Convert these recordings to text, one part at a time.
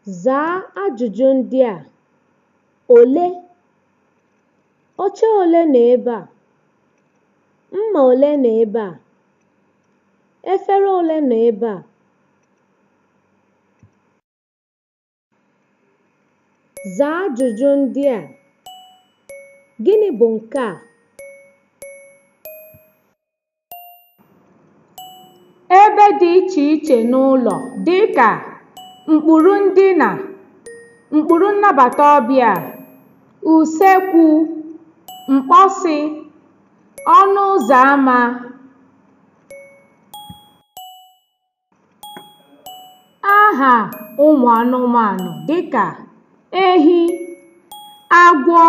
Zaa ajụjụ ndị a: Ole? Oche ole nọ ebe a? Mma ole nọ ebe a? Efere ole nọ ebe a? Zaa ajụjụ ndị a: Gịnị bụ nke a? Ebe dị iche iche n'ụlọ dị ka mkpuru ndina, mkpuru nnabata ọbịa, usekwu, mkpọsị, ọnụ ụzọ ámá. Aha ụmụ anụmanụ dịka ehi, agwọ,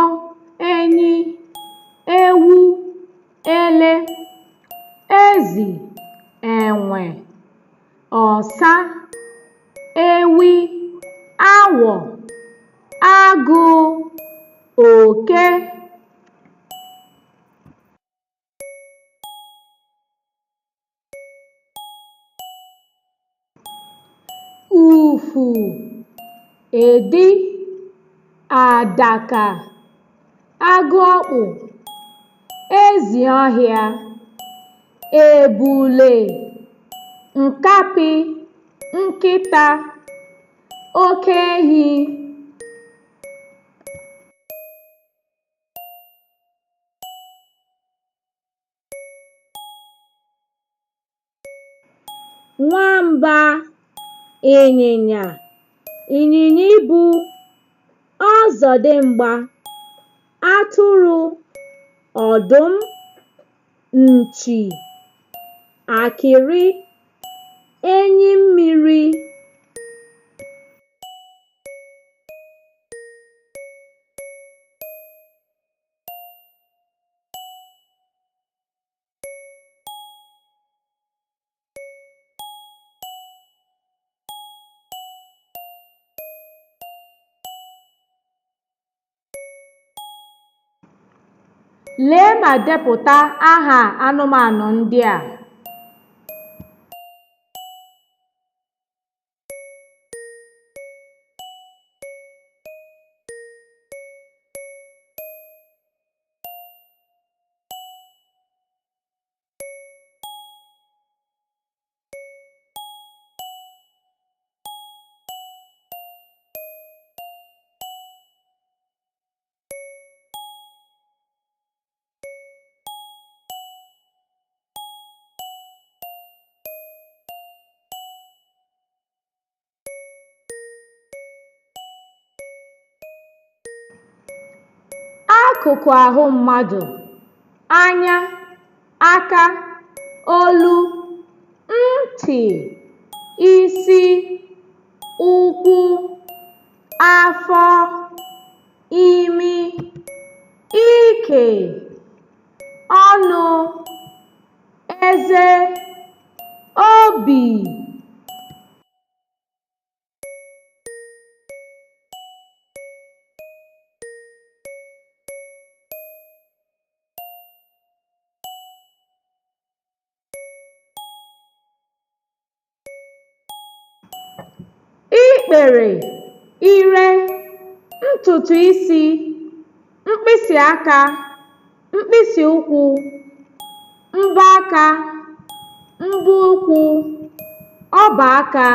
enyi, ewu, ele, ezi, enwe, ọsa, ewi, awọ, agụ, oke. Ufu, edi, adaka, agụokpu, ezi ọhịa, ebule, nkapị, nkịta, oke ehi. Nwamba, ịnyịnya, ịnyịnya ibu, ọzọdimgba, atụrụ, ọdụm, nchi, akịrị, enyi mmiri. Lee ma depụta aha anụmanụ ndị a. Akụkụ ahụ mmadụ: anya, aka, olu, ntị, isi, ụkwụ, afọ, imi, ike, ọnụ, eze, obi. Ikpere, ire, ntutu isi, mkpịsị aka, mkpịsị ụkwụ, mbọ aka, mbọ ụkwụ, ọbọ aka.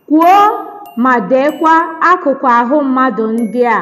Kwuo ma deekwa akụkụ ahụ mmadụ ndị a.